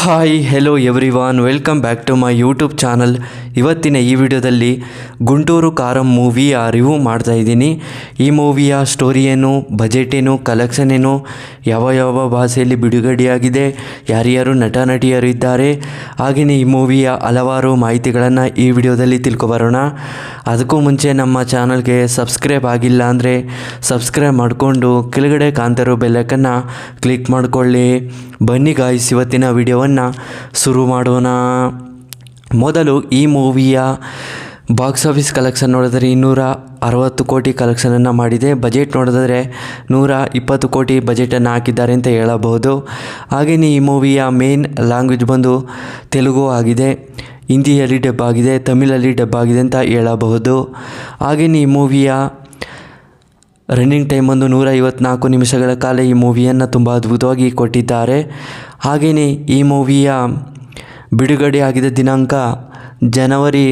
Hi hello everyone, welcome back to my YouTube channel. ಇವತ್ತಿನ ಈ ವಿಡಿಯೋದಲ್ಲಿ ಗುಂಟೂರು ಕಾರಂ ಮೂವಿಯ ರಿವ್ಯೂ ಮಾಡ್ತಾಯಿದ್ದೀನಿ. ಈ ಮೂವಿಯ ಸ್ಟೋರಿ ಏನು, ಬಜೆಟ್ ಏನು, ಕಲೆಕ್ಷನ್ ಏನು, ಯಾವ ಭಾಷೆಯಲ್ಲಿ ಬಿಡುಗಡೆಯಾಗಿದೆ, ಯಾರ್ಯಾರು ನಟ ನಟಿಯರು ಇದ್ದಾರೆ, ಹಾಗೆಯೇ ಈ ಮೂವಿಯ ಹಲವಾರು ಮಾಹಿತಿಗಳನ್ನು ಈ ವಿಡಿಯೋದಲ್ಲಿ ತಿಳ್ಕೊಬರೋಣ. ಅದಕ್ಕೂ ಮುಂಚೆ ನಮ್ಮ ಚಾನಲ್ಗೆ ಸಬ್ಸ್ಕ್ರೈಬ್ ಆಗಿಲ್ಲ ಅಂದರೆ ಸಬ್ಸ್ಕ್ರೈಬ್ ಮಾಡಿಕೊಂಡು ಕೆಳಗಡೆ ಕಾಣ್ತಿರೋ ಬೆಲ್ಲೈಕನ್ನು ಕ್ಲಿಕ್ ಮಾಡಿಕೊಳ್ಳಿ. ಬನ್ನಿ ಗಾಯ್ಸ್, ಇವತ್ತಿನ ವಿಡಿಯೋವನ್ನು ಶುರು ಮಾಡೋಣ. ಮೊದಲು ಈ ಮೂವಿಯ ಬಾಕ್ಸ್ ಆಫೀಸ್ ಕಲೆಕ್ಷನ್ ನೋಡಿದರೆ 260 ಕೋಟಿ ಕಲೆಕ್ಷನನ್ನು ಮಾಡಿದೆ. ಬಜೆಟ್ ನೋಡಿದ್ರೆ 120 ಕೋಟಿ ಬಜೆಟನ್ನು ಹಾಕಿದ್ದಾರೆ ಅಂತ ಹೇಳಬಹುದು. ಹಾಗೆಯೇ ಈ ಮೂವಿಯ ಮೇನ್ ಲ್ಯಾಂಗ್ವೇಜ್ ಬಂದು ತೆಲುಗು ಆಗಿದೆ, ಹಿಂದಿಯಲ್ಲಿ ಡಬ್ ಆಗಿದೆ, ತಮಿಳಲ್ಲಿ ಡಬ್ ಆಗಿದೆ ಅಂತ ಹೇಳಬಹುದು. ಹಾಗೆಯೇ ಈ ಮೂವಿಯ ರನ್ನಿಂಗ್ ಟೈಮ್ ಒಂದು 154 ನಿಮಿಷಗಳ ಕಾಲ ಈ ಮೂವಿಯನ್ನು ತುಂಬ ಅದ್ಭುತವಾಗಿ ಕೊಟ್ಟಿದ್ದಾರೆ. ಹಾಗೆಯೇ ಈ ಮೂವಿಯ ಬಿಡುಗಡೆಯಾಗಿದ್ದ ದಿನಾಂಕ ಜನವರಿ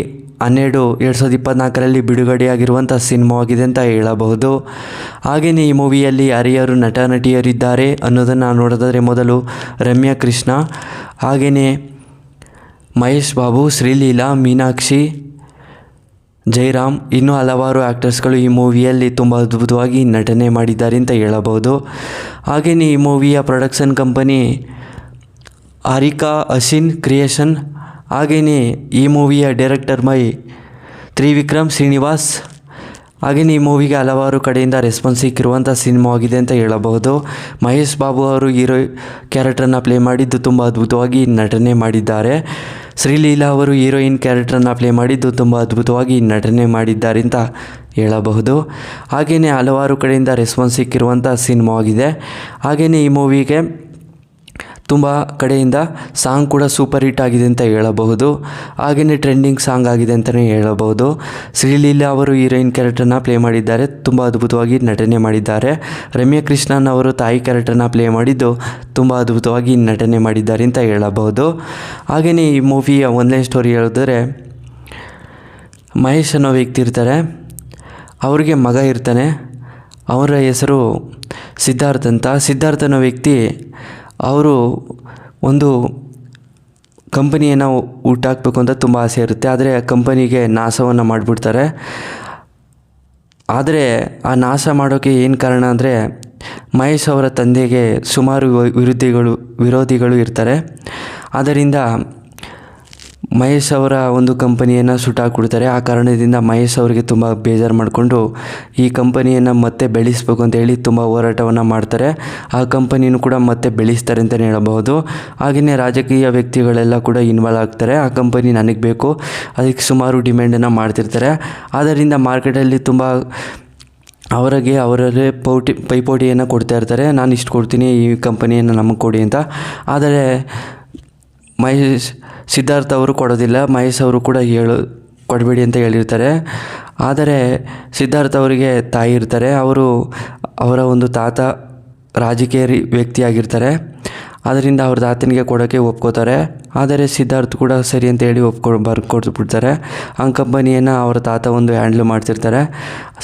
12, 2024ರಲ್ಲಿ ಬಿಡುಗಡೆಯಾಗಿರುವಂಥ ಸಿನಿಮಾವಾಗಿದೆ ಅಂತ ಹೇಳಬಹುದು. ಹಾಗೆಯೇ ಈ ಮೂವಿಯಲ್ಲಿ ಯಾರ್ಯಾರು ನಟ ನಟಿಯರಿದ್ದಾರೆ ಅನ್ನೋದನ್ನು ನೋಡೋದಾದರೆ ಮೊದಲು ರಮ್ಯಾ ಕೃಷ್ಣ, ಹಾಗೆಯೇ ಮಹೇಶ್ ಬಾಬು, ಶ್ರೀಲೀಲಾ, ಮೀನಾಕ್ಷಿ, ಜೈರಾಮ್, ಇನ್ನೂ ಹಲವಾರು ಆ್ಯಕ್ಟರ್ಸ್ಗಳು ಈ ಮೂವಿಯಲ್ಲಿ ತುಂಬ ಅದ್ಭುತವಾಗಿ ನಟನೆ ಮಾಡಿದ್ದಾರೆ ಅಂತ ಹೇಳಬಹುದು. ಹಾಗೆಯೇ ಈ ಮೂವಿಯ ಪ್ರೊಡಕ್ಷನ್ ಕಂಪನಿ ಹಾರಿಕಾ ಅಸಿನ್ ಕ್ರಿಯೇಷನ್. ಹಾಗೆಯೇ ಈ ಮೂವಿಯ ಡೈರೆಕ್ಟರ್ ತ್ರಿವಿಕ್ರಮ್ ಶ್ರೀನಿವಾಸ್. ಹಾಗೆಯೇ ಈ ಮೂವಿಗೆ ಹಲವಾರು ಕಡೆಯಿಂದ ರೆಸ್ಪಾನ್ಸ್ ಸಿಕ್ಕಿರುವಂಥ ಸಿನಿಮಾವಾಗಿದೆ ಅಂತ ಹೇಳಬಹುದು. ಮಹೇಶ್ ಬಾಬು ಅವರು ಹೀರೋ ಕ್ಯಾರೆಕ್ಟರನ್ನು ಪ್ಲೇ ಮಾಡಿದ್ದು ತುಂಬ ಅದ್ಭುತವಾಗಿ ನಟನೆ ಮಾಡಿದ್ದಾರೆ. ಶ್ರೀಲೀಲಾ ಅವರು ಹೀರೋಯಿನ್ ಕ್ಯಾರೆಕ್ಟರನ್ನು ಪ್ಲೇ ಮಾಡಿದ್ದು ತುಂಬ ಅದ್ಭುತವಾಗಿ ನಟನೆ ಮಾಡಿದ್ದಾರೆ ಅಂತ ಹೇಳಬಹುದು. ಹಾಗೆಯೇ ಹಲವಾರು ಕಡೆಯಿಂದ ರೆಸ್ಪಾನ್ಸ್ ಸಿಕ್ಕಿರುವಂಥ ಸಿನಿಮಾವಾಗಿದೆ. ಹಾಗೆಯೇ ಈ ಮೂವಿಗೆ ತುಂಬ ಕಡೆಯಿಂದ ಸಾಂಗ್ ಕೂಡ ಸೂಪರ್ ಹಿಟ್ ಆಗಿದೆ ಅಂತ ಹೇಳಬಹುದು. ಹಾಗೆಯೇ ಟ್ರೆಂಡಿಂಗ್ ಸಾಂಗ್ ಆಗಿದೆ ಅಂತಲೇ ಹೇಳಬಹುದು. ಶ್ರೀಲೀಲಾ ಅವರು ಹೀರೋಯಿನ್ ಕ್ಯಾರೆಕ್ಟರ್ನ ಪ್ಲೇ ಮಾಡಿದ್ದಾರೆ, ತುಂಬ ಅದ್ಭುತವಾಗಿ ನಟನೆ ಮಾಡಿದ್ದಾರೆ. ರಮ್ಯಾ ಕೃಷ್ಣನ್ ಅವರು ತಾಯಿ ಕ್ಯಾರೆಕ್ಟರ್ನ ಪ್ಲೇ ಮಾಡಿದ್ದು ತುಂಬ ಅದ್ಭುತವಾಗಿ ನಟನೆ ಮಾಡಿದ್ದಾರೆ ಅಂತ ಹೇಳಬಹುದು. ಹಾಗೆಯೇ ಈ ಮೂವಿಯ ಒಂದನೇ ಸ್ಟೋರಿ ಹೇಳಿದ್ರೆ, ಮಹೇಶ್ ಅನ್ನೋ ವ್ಯಕ್ತಿ ಇರ್ತಾರೆ, ಅವ್ರಿಗೆ ಮಗ ಇರ್ತಾನೆ, ಅವರ ಹೆಸರು ಸಿದ್ಧಾರ್ಥ್ ಅಂತ. ಸಿದ್ಧಾರ್ಥ್ ಅನ್ನೋ ವ್ಯಕ್ತಿ ಅವರು ಒಂದು ಕಂಪನಿಯನ್ನು ಹುಟ್ಟಾಕಬೇಕು ಅಂತ ತುಂಬ ಆಸೆ ಇರುತ್ತೆ. ಆದರೆ ಕಂಪನಿಗೆ ನಾಶವನ್ನು ಮಾಡಿಬಿಡ್ತಾರೆ. ಆದರೆ ಆ ನಾಶ ಮಾಡೋಕ್ಕೆ ಏನು ಕಾರಣ ಅಂದರೆ, ಮಹೇಶ್ ಅವರ ತಂದೆಗೆ ಸುಮಾರು ವಿರೋಧಿಗಳು ಇರ್ತಾರೆ. ಆದ್ದರಿಂದ ಮಹೇಶ್ ಅವರ ಒಂದು ಕಂಪನಿಯನ್ನು ಸುಟ್ಟಾಕ್ಬಿಡ್ತಾರೆ. ಆ ಕಾರಣದಿಂದ ಮಹೇಶ್ ಅವರಿಗೆ ತುಂಬ ಬೇಜಾರು ಮಾಡಿಕೊಂಡು ಈ ಕಂಪನಿಯನ್ನು ಮತ್ತೆ ಬೆಳೆಸಬೇಕು ಅಂತ ಹೇಳಿ ತುಂಬ ಹೋರಾಟವನ್ನು ಮಾಡ್ತಾರೆ. ಆ ಕಂಪನಿನೂ ಕೂಡ ಮತ್ತೆ ಬೆಳೆಸ್ತಾರೆ ಅಂತಲೇ ಹೇಳಬಹುದು. ಹಾಗೆಯೇ ರಾಜಕೀಯ ವ್ಯಕ್ತಿಗಳೆಲ್ಲ ಕೂಡ ಇನ್ವಾಲ್ವ್ ಆಗ್ತಾರೆ. ಆ ಕಂಪನಿ ನನಗೆ ಬೇಕು, ಅದಕ್ಕೆ ಸುಮಾರು ಡಿಮ್ಯಾಂಡನ್ನು ಮಾಡ್ತಿರ್ತಾರೆ. ಆದ್ದರಿಂದ ಮಾರ್ಕೆಟಲ್ಲಿ ತುಂಬ ಅವರೇ ಪೈಪೋಟಿಯನ್ನು ಕೊಡ್ತಾ ಇರ್ತಾರೆ. ನಾನು ಇಷ್ಟು ಕೊಡ್ತೀನಿ, ಈ ಕಂಪನಿಯನ್ನು ನಮಗೆ ಕೊಡಿ ಅಂತ. ಆದರೆ ಸಿದ್ಧಾರ್ಥ್ ಅವರು ಕೊಡೋದಿಲ್ಲ. ಮಹೇಶ್ ಅವರು ಕೂಡ ಕೊಡಬೇಡಿ ಅಂತ ಹೇಳಿರ್ತಾರೆ. ಆದರೆ ಸಿದ್ಧಾರ್ಥ್ ಅವರಿಗೆ ತಾಯಿ ಇರ್ತಾರೆ. ಅವರ ಒಂದು ತಾತ ರಾಜಕೀಯ ವ್ಯಕ್ತಿಯಾಗಿರ್ತಾರೆ. ಆದ್ದರಿಂದ ಅವ್ರ ತಾತನಿಗೆ ಕೊಡೋಕ್ಕೆ ಒಪ್ಕೋತಾರೆ. ಆದರೆ ಸಿದ್ಧಾರ್ಥ್ ಕೂಡ ಸರಿ ಅಂತ ಹೇಳಿ ಬರ್ಕೊಟ್ಬಿಡ್ತಾರೆ. ಆ ಕಂಪನಿಯನ್ನು ಅವರ ತಾತ ಹ್ಯಾಂಡ್ಲ್ ಮಾಡ್ತಿರ್ತಾರೆ.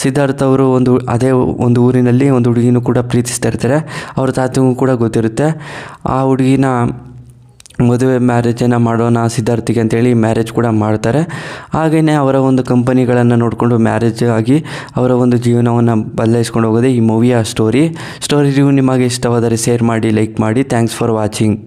ಸಿದ್ಧಾರ್ಥ್ ಅವರು ಅದೇ ಒಂದು ಊರಿನಲ್ಲಿ ಒಂದು ಹುಡುಗಿನೂ ಕೂಡ ಪ್ರೀತಿಸ್ತಾ ಇರ್ತಾರೆ. ಅವ್ರ ತಾತನಿಗೂ ಕೂಡ ಗೊತ್ತಿರುತ್ತೆ. ಆ ಹುಡುಗಿನ ಮದುವೆ ಮ್ಯಾರೇಜನ್ನು ಮಾಡೋಣ ಸಿದ್ಧಾರ್ಥಿಗೆ ಅಂತೇಳಿ ಮ್ಯಾರೇಜ್ ಕೂಡ ಮಾಡ್ತಾರೆ. ಹಾಗೆಯೇ ಅವರ ಒಂದು ಕಂಪನಿಗಳನ್ನು ನೋಡಿಕೊಂಡು ಮ್ಯಾರೇಜ್ ಆಗಿ ಅವರ ಒಂದು ಜೀವನವನ್ನು ಬದಲಾಯಿಸ್ಕೊಂಡು ಹೋಗೋದೇ ಈ ಮೂವಿಯ ಸ್ಟೋರಿ ರಿವ್ಯೂ. ನಿಮಗೆ ಇಷ್ಟವಾದರೆ ಶೇರ್ ಮಾಡಿ, ಲೈಕ್ ಮಾಡಿ. Thanks for watching.